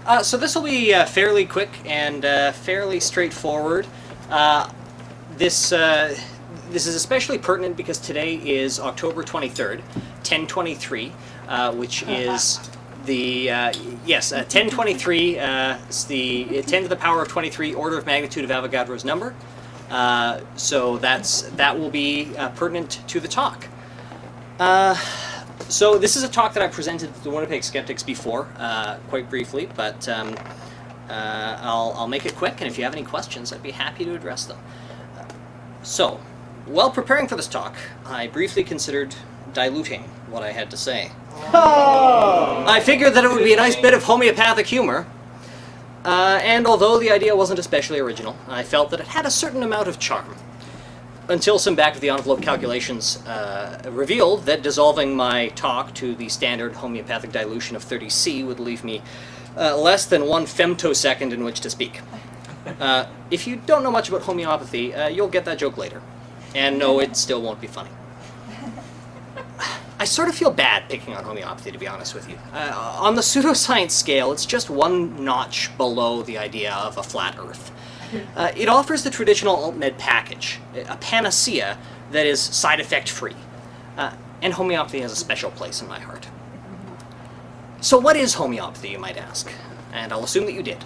So this will be fairly quick and fairly straightforward. This is especially pertinent because today is October 23rd, 1023, which is the, 1023, it's the 10 to the power of 23 order of magnitude of Avogadro's number. So that will be pertinent to the talk. So this is a talk that I presented to the Winnipeg Skeptics before, quite briefly, but I'll make it quick, and if you have any questions, I'd be happy to address them. So, while preparing for this talk, I briefly considered diluting what I had to say. Oh! I figured that it would be a nice bit of homeopathic humor, and although the idea wasn't especially original, I felt that it had a certain amount of charm. Until some back-of-the-envelope calculations revealed that dissolving my talk to the standard homeopathic dilution of 30C would leave me less than 1 femtosecond in which to speak. If you don't know much about homeopathy, you'll get that joke later. And no, it still won't be funny. I sort of feel bad picking on homeopathy, to be honest with you. On the pseudoscience scale, it's just one notch below the idea of a flat Earth. It offers the traditional alt-med package, a panacea that is side-effect-free. And homeopathy has a special place in my heart. So what is homeopathy, you might ask? And I'll assume that you did.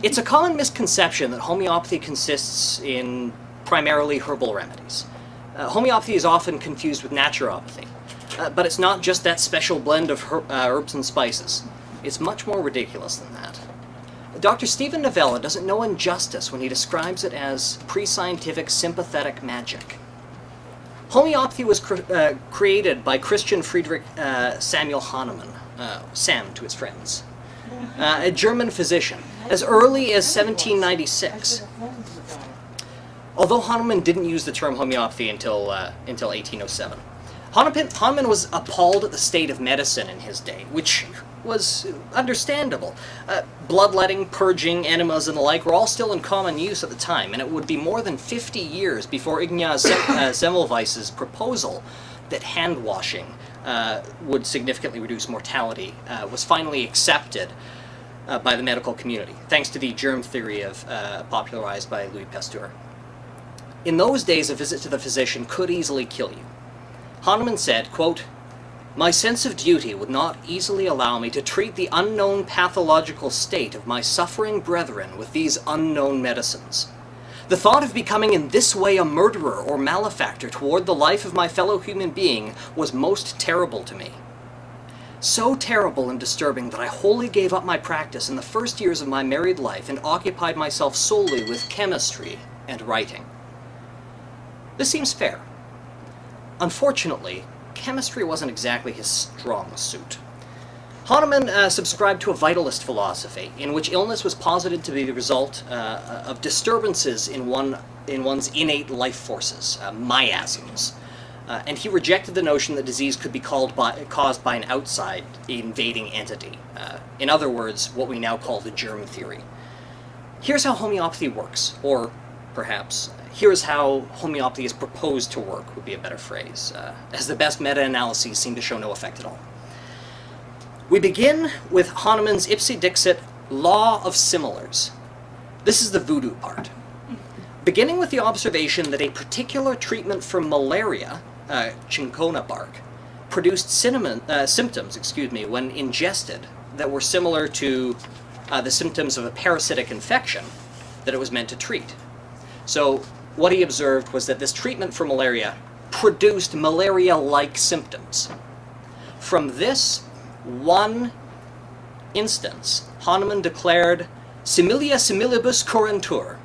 It's a common misconception that homeopathy consists in primarily herbal remedies. Homeopathy is often confused with naturopathy, but it's not just that special blend of herbs and spices. It's much more ridiculous than that. Dr. Stephen Novella doesn't know injustice when he describes it as pre-scientific sympathetic magic. Homeopathy was created by Christian Friedrich Samuel Hahnemann, Sam to his friends, a German physician, as early as 1796. Although Hahnemann didn't use the term homeopathy until 1807. Hahnemann was appalled at the state of medicine in his day, which was understandable. Bloodletting, purging, enemas, and the like were all still in common use at the time, and it would be more than 50 years before Ignaz Semmelweis's proposal that hand-washing would significantly reduce mortality was finally accepted by the medical community, thanks to the germ theory popularized by Louis Pasteur. In those days, a visit to the physician could easily kill you. Hahnemann said, quote, "My sense of duty would not easily allow me to treat the unknown pathological state of my suffering brethren with these unknown medicines. The thought of becoming in this way a murderer or malefactor toward the life of my fellow human being was most terrible to me. So terrible and disturbing that I wholly gave up my practice in the first years of my married life and occupied myself solely with chemistry and writing." This seems fair. Unfortunately, chemistry wasn't exactly his strong suit. Hahnemann subscribed to a vitalist philosophy, in which illness was posited to be the result of disturbances in one's innate life forces, miasms. And he rejected the notion that disease could be caused by an outside invading entity. In other words, what we now call the germ theory. Here's how homeopathy works, or perhaps, here's how homeopathy is proposed to work would be a better phrase, as the best meta-analyses seem to show no effect at all. We begin with Hahnemann's ipse dixit law of similars. This is the voodoo part. Beginning with the observation that a particular treatment for malaria, cinchona bark, produced symptoms when ingested that were similar to the symptoms of a parasitic infection that it was meant to treat. So what he observed was that this treatment for malaria produced malaria-like symptoms. From this one instance, Hahnemann declared similia similibus curantur,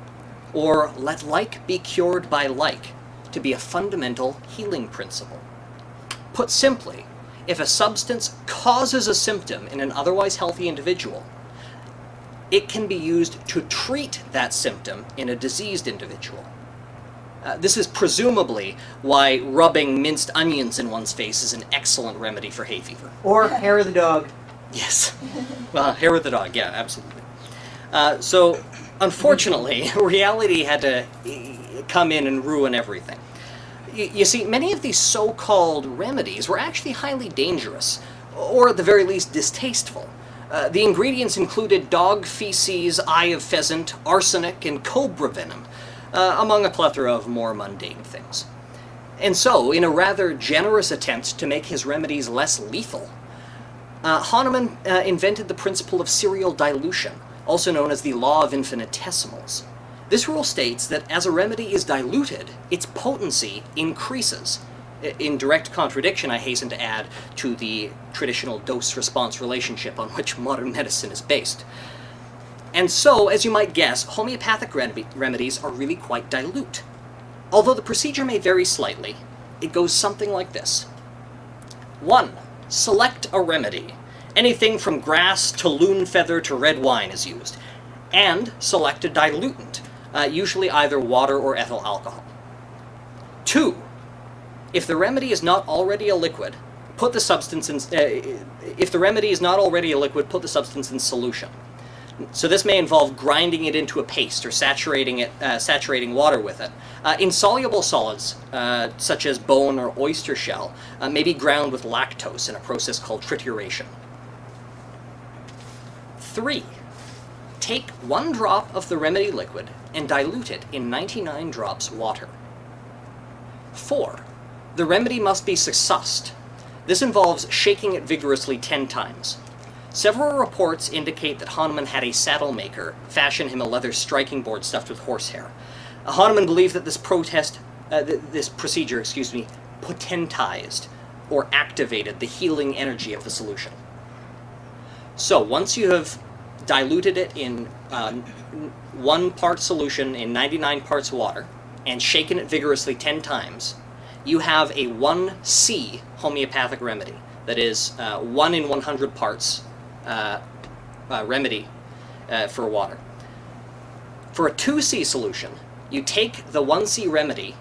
or let like be cured by like, to be a fundamental healing principle. Put simply, if a substance causes a symptom in an otherwise healthy individual, it can be used to treat that symptom in a diseased individual. This is presumably why rubbing minced onions in one's face is an excellent remedy for hay fever. Or hair of the dog. Yes. Well, hair of the dog, yeah, absolutely. So, unfortunately, reality had to come in and ruin everything. You see, many of these so-called remedies were actually highly dangerous, or at the very least distasteful. The ingredients included dog feces, eye of pheasant, arsenic, and cobra venom, among a plethora of more mundane things. And so, in a rather generous attempt to make his remedies less lethal, Hahnemann invented the principle of serial dilution, also known as the law of infinitesimals. This rule states that as a remedy is diluted, its potency increases, in direct contradiction, I hasten to add, to the traditional dose-response relationship on which modern medicine is based. And so, as you might guess, homeopathic remedies are really quite dilute. Although the procedure may vary slightly, it goes something like this. 1. Select a remedy. Anything from grass to loon feather to red wine is used. And select a dilutant, usually either water or ethyl alcohol. 2. If the remedy is not already a liquid, put the substance in. If the remedy is not already a liquid, put the substance in solution. So this may involve grinding it into a paste or saturating water with it. Insoluble solids, such as bone or oyster shell, may be ground with lactose in a process called trituration. 3. Take 1 drop of the remedy liquid and dilute it in 99 drops water. 4. The remedy must be sussed. This involves shaking it vigorously 10 times. Several reports indicate that Hahnemann had a saddle maker fashion him a leather striking board stuffed with horsehair. Hahnemann believed that this procedure, potentized or activated the healing energy of the solution. So once you have diluted it in 1 part solution in 99 parts water and shaken it vigorously 10 times, you have a 1C homeopathic remedy. That is 1 in 100 parts remedy for water. For a 2C solution, you take the 1C remedy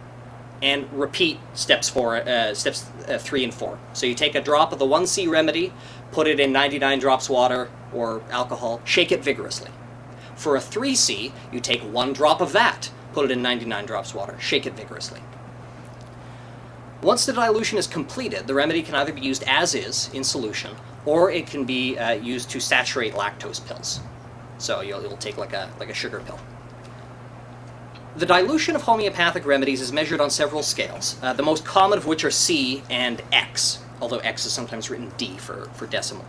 and repeat steps 3 and 4. So you take a drop of the 1C remedy, put it in 99 drops water or alcohol, shake it vigorously. For a 3C, you take 1 drop of that, put it in 99 drops water, shake it vigorously. Once the dilution is completed, the remedy can either be used as is in solution, or it can be used to saturate lactose pills. So you'll take like a sugar pill. The dilution of homeopathic remedies is measured on several scales, the most common of which are C and X, although X is sometimes written D for decimal.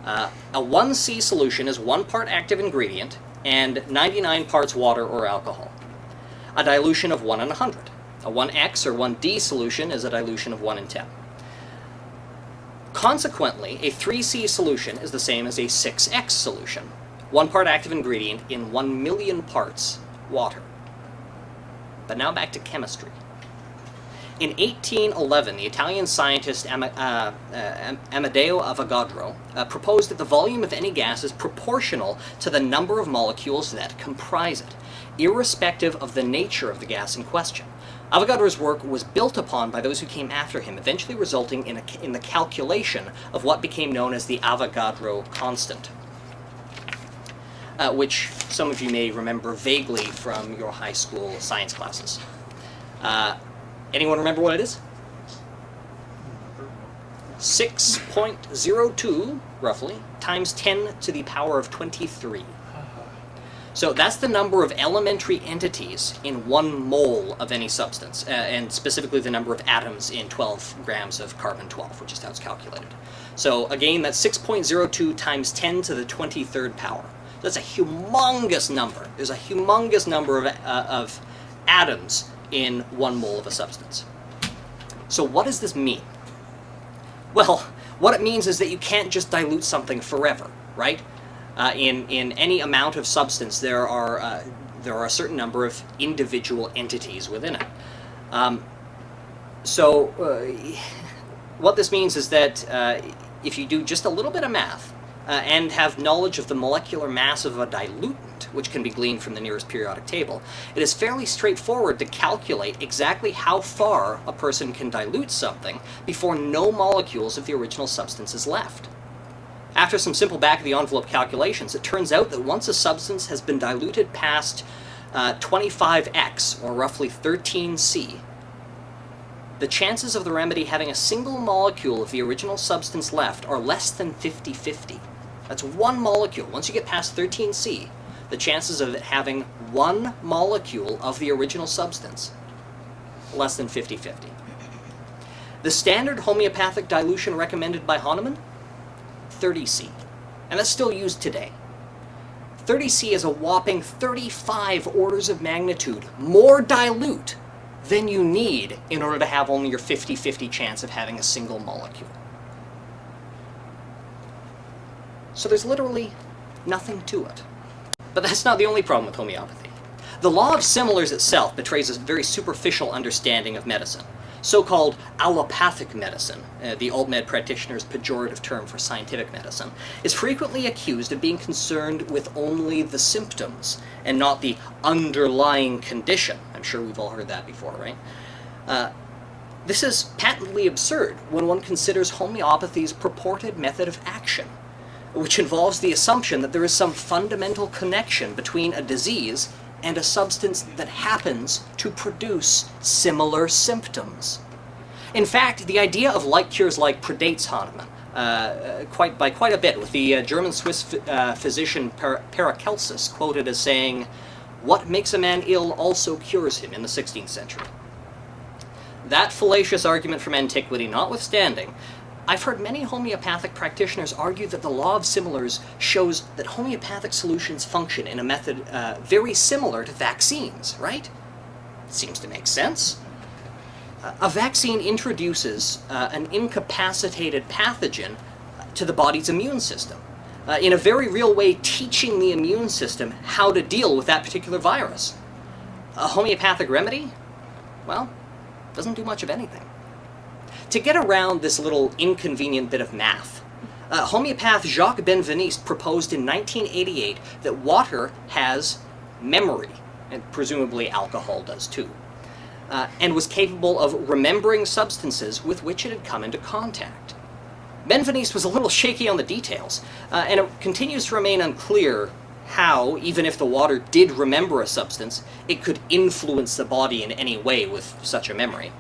A 1C solution is 1 part active ingredient and 99 parts water or alcohol. A dilution of 1 in 100. A 1X or 1D solution is a dilution of 1 in 10. Consequently, a 3C solution is the same as a 6X solution, 1 part active ingredient in 1 million parts water. But now back to chemistry. In 1811, the Italian scientist Amedeo Avogadro proposed that the volume of any gas is proportional to the number of molecules that comprise it, irrespective of the nature of the gas in question. Avogadro's work was built upon by those who came after him, eventually resulting in the calculation of what became known as the Avogadro constant, which some of you may remember vaguely from your high school science classes. Anyone remember what it is? 6.02, roughly, times 10 to the power of 23. So that's the number of elementary entities in 1 mole of any substance, and specifically the number of atoms in 12 grams of carbon-12, which is how it's calculated. So again, that's 6.02 times 10 to the 23rd power. That's a humongous number. There's a humongous number of atoms in 1 mole of a substance. So what does this mean? Well, what it means is that you can't just dilute something forever, right? In any amount of substance, there are a certain number of individual entities within it. What this means is that if you do just a little bit of math and have knowledge of the molecular mass of a dilutant, which can be gleaned from the nearest periodic table, it is fairly straightforward to calculate exactly how far a person can dilute something before no molecules of the original substance is left. After some simple back-of-the-envelope calculations, it turns out that once a substance has been diluted past 25x, or roughly 13C, the chances of the remedy having a single molecule of the original substance left are less than 50-50. That's one molecule. Once you get past 13C, the chances of it having one molecule of the original substance, less than 50-50. The standard homeopathic dilution recommended by Hahnemann, 30C. And that's still used today. 30C is a whopping 35 orders of magnitude more dilute than you need in order to have only your 50-50 chance of having a single molecule. So there's literally nothing to it. But that's not the only problem with homeopathy. The law of similars itself betrays a very superficial understanding of medicine. So-called allopathic medicine, the alt-med practitioner's pejorative term for scientific medicine, is frequently accused of being concerned with only the symptoms and not the underlying condition. I'm sure we've all heard that before, right? This is patently absurd when one considers homeopathy's purported method of action, which involves the assumption that there is some fundamental connection between a disease and a substance that happens to produce similar symptoms. In fact, the idea of like cures like predates Hahnemann by quite a bit, with the German-Swiss physician Paracelsus quoted as saying, "What makes a man ill also cures him," in the 16th century. That fallacious argument from antiquity notwithstanding, I've heard many homeopathic practitioners argue that the law of similars shows that homeopathic solutions function in a method very similar to vaccines, right? Seems to make sense. A vaccine introduces an incapacitated pathogen to the body's immune system, in a very real way teaching the immune system how to deal with that particular virus. A homeopathic remedy? Well, doesn't do much of anything. To get around this little inconvenient bit of math, homeopath Jacques Benveniste proposed in 1988 that water has memory, and presumably alcohol does too, and was capable of remembering substances with which it had come into contact. Benveniste was a little shaky on the details, and it continues to remain unclear how, even if the water did remember a substance, it could influence the body in any way with such a memory.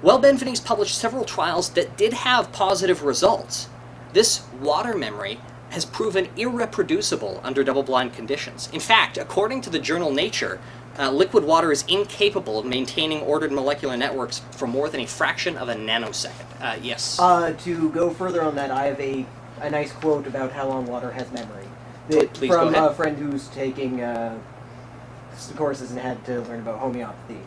Well, Benveniste published several trials that did have positive results. This water memory has proven irreproducible under double-blind conditions. In fact, according to the journal Nature, liquid water is incapable of maintaining ordered molecular networks for more than a fraction of a nanosecond. Yes? To go further on that, I have a nice quote about how long water has memory. Please go ahead. From a friend who's taking courses and had to learn about homeopathy.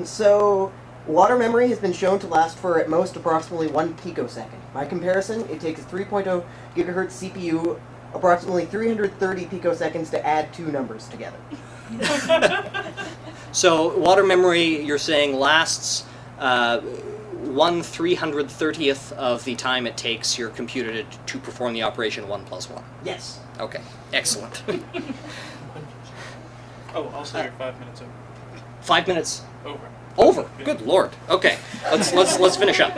So water memory has been shown to last for at most approximately 1 picosecond. By comparison, it takes a 3.0 gigahertz CPU approximately 330 picoseconds to add two numbers together. So water memory, you're saying, lasts 1/330th of the time it takes your computer to perform the operation 1 + 1. Yes. Okay, excellent. Oh, also you're 5 minutes over. 5 minutes Over. over. Good Lord. Okay, let's finish up.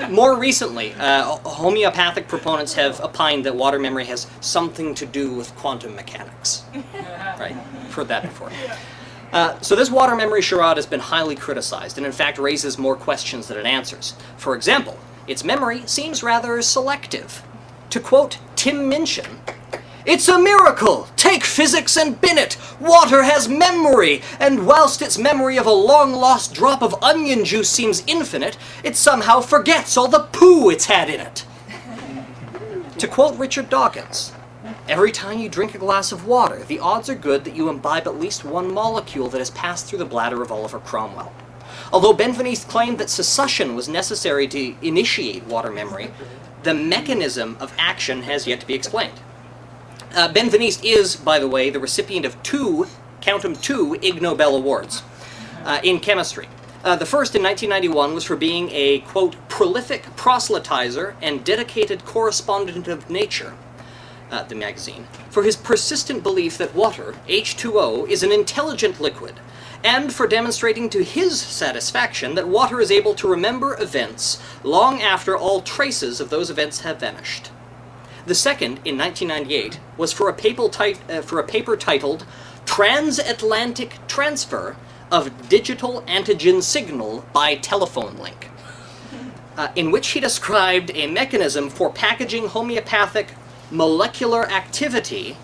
More recently, homeopathic proponents have opined that water memory has something to do with quantum mechanics. Right? I've heard that before. So this water memory charade has been highly criticized, and in fact raises more questions than it answers. For example, its memory seems rather selective. To quote Tim Minchin, "It's a miracle! Take physics and bin it! Water has memory, and whilst its memory of a long-lost drop of onion juice seems infinite, it somehow forgets all the poo it's had in it." To quote Richard Dawkins, "Every time you drink a glass of water, the odds are good that you imbibe at least one molecule that has passed through the bladder of Oliver Cromwell." Although Benveniste claimed that succussion was necessary to initiate water memory, the mechanism of action has yet to be explained. Benveniste is, by the way, the recipient of two Ig Nobel Awards in chemistry. The first in 1991 was for being a, quote, prolific proselytizer and dedicated correspondent of Nature, the magazine, for his persistent belief that water, H2O, is an intelligent liquid, and for demonstrating to his satisfaction that water is able to remember events long after all traces of those events have vanished. The second, in 1998, was for a paper titled "Transatlantic Transfer of Digital Antigen Signal by Telephone Link." in which he described a mechanism for packaging homeopathic molecular activity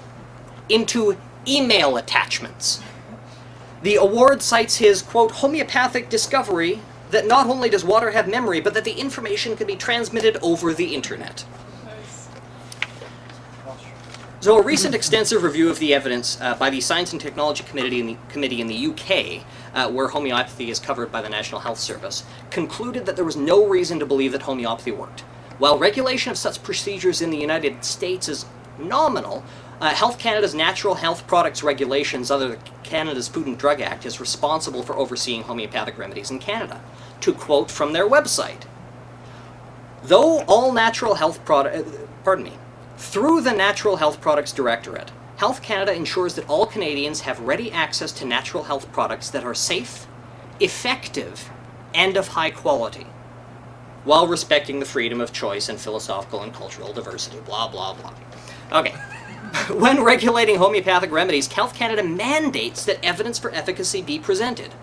into email attachments. The award cites his, quote, homeopathic discovery that not only does water have memory, but that the information can be transmitted over the internet. Nice. So a recent extensive review of the evidence by the Science and Technology Committee in the UK, where homeopathy is covered by the National Health Service, concluded that there was no reason to believe that homeopathy worked. While regulation of such procedures in the United States is nominal, Health Canada's Natural Health Products Regulations under Canada's Food and Drug Act is responsible for overseeing homeopathic remedies in Canada. To quote from their website, though all natural health through the Natural Health Products Directorate, Health Canada ensures that all Canadians have ready access to natural health products that are safe, effective, and of high quality, while respecting the freedom of choice and philosophical and cultural diversity, blah, blah, blah. Okay. When regulating homeopathic remedies, Health Canada mandates that evidence for efficacy be presented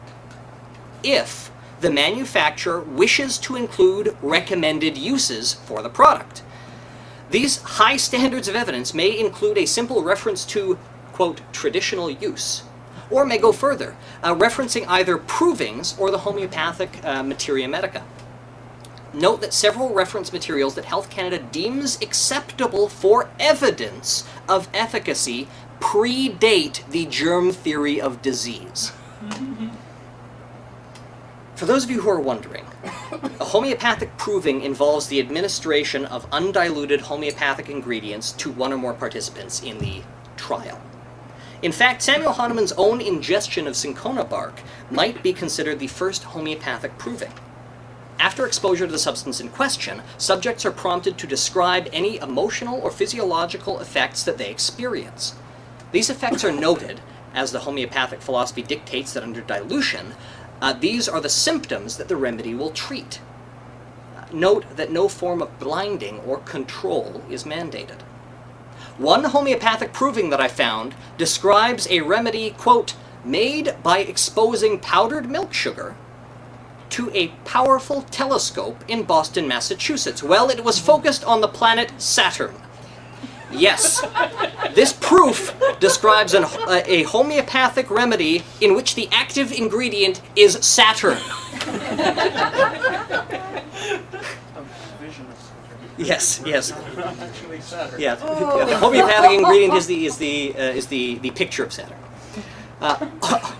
if the manufacturer wishes to include recommended uses for the product. These high standards of evidence may include a simple reference to, quote, traditional use, or may go further, referencing either provings or the homeopathic materia medica. Note that several reference materials that Health Canada deems acceptable for evidence of efficacy predate the germ theory of disease. For those of you who are wondering, a homeopathic proving involves the administration of undiluted homeopathic ingredients to one or more participants in the trial. In fact, Samuel Hahnemann's own ingestion of cinchona bark might be considered the first homeopathic proving. After exposure to the substance in question, subjects are prompted to describe any emotional or physiological effects that they experience. These effects are noted, as the homeopathic philosophy dictates that under dilution, these are the symptoms that the remedy will treat. Note that no form of blinding or control is mandated. One homeopathic proving that I found describes a remedy, quote, made by exposing powdered milk sugar to a powerful telescope in Boston, Massachusetts. Well, it was focused on the planet Saturn. Yes, this proof describes a homeopathic remedy in which the active ingredient is Saturn. Yes, yes. Actually, Saturn. Yeah, the homeopathic ingredient is the picture of Saturn.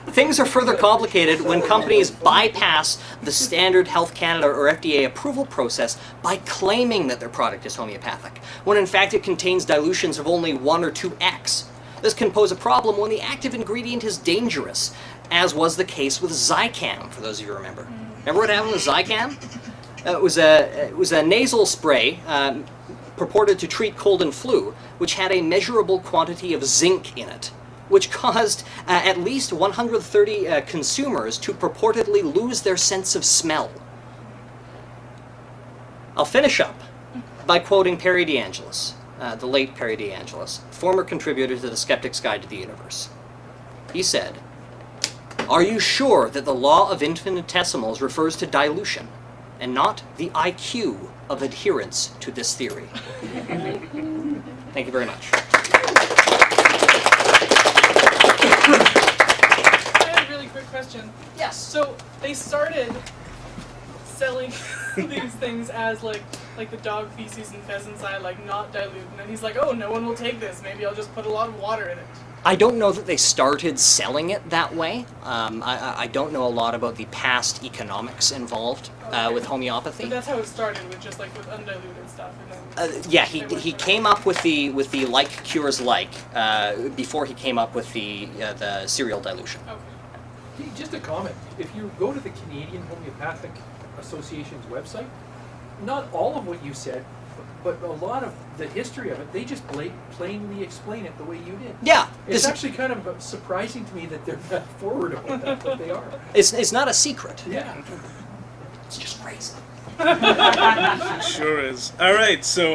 Things are further complicated when companies bypass the standard Health Canada or FDA approval process by claiming that their product is homeopathic, when in fact it contains dilutions of only 1 or 2x. This can pose a problem when the active ingredient is dangerous, as was the case with Zicam, for those of you who remember. Remember what happened with Zicam? It was a nasal spray purported to treat cold and flu, which had a measurable quantity of zinc in it, which caused at least 130 consumers to purportedly lose their sense of smell. I'll finish up by quoting Perry DeAngelis, the late Perry DeAngelis, former contributor to the Skeptic's Guide to the Universe. He said, "Are you sure that the law of infinitesimals refers to dilution, and not the IQ of adherence to this theory?" Thank you very much. I have a really quick question. Yes. So they started selling these things as like the dog feces and pheasant's eye, like not dilute, and then he's like, oh, no one will take this. Maybe I'll just put a lot of water in it. I don't know that they started selling it that way. I don't know a lot about the past economics involved with homeopathy. But that's how it started, with just like with undiluted stuff, and then. Yeah, he came up with the like cures like before he came up with the serial dilution. Okay. Just a comment. If you go to the Canadian Homeopathic Association's website, not all of what you said, but a lot of the history of it, they just plainly explain it the way you did. Yeah. It's actually kind of surprising to me that they're that forward about that, but they are. It's not a secret. Yeah. It's just crazy. Sure is. All right, so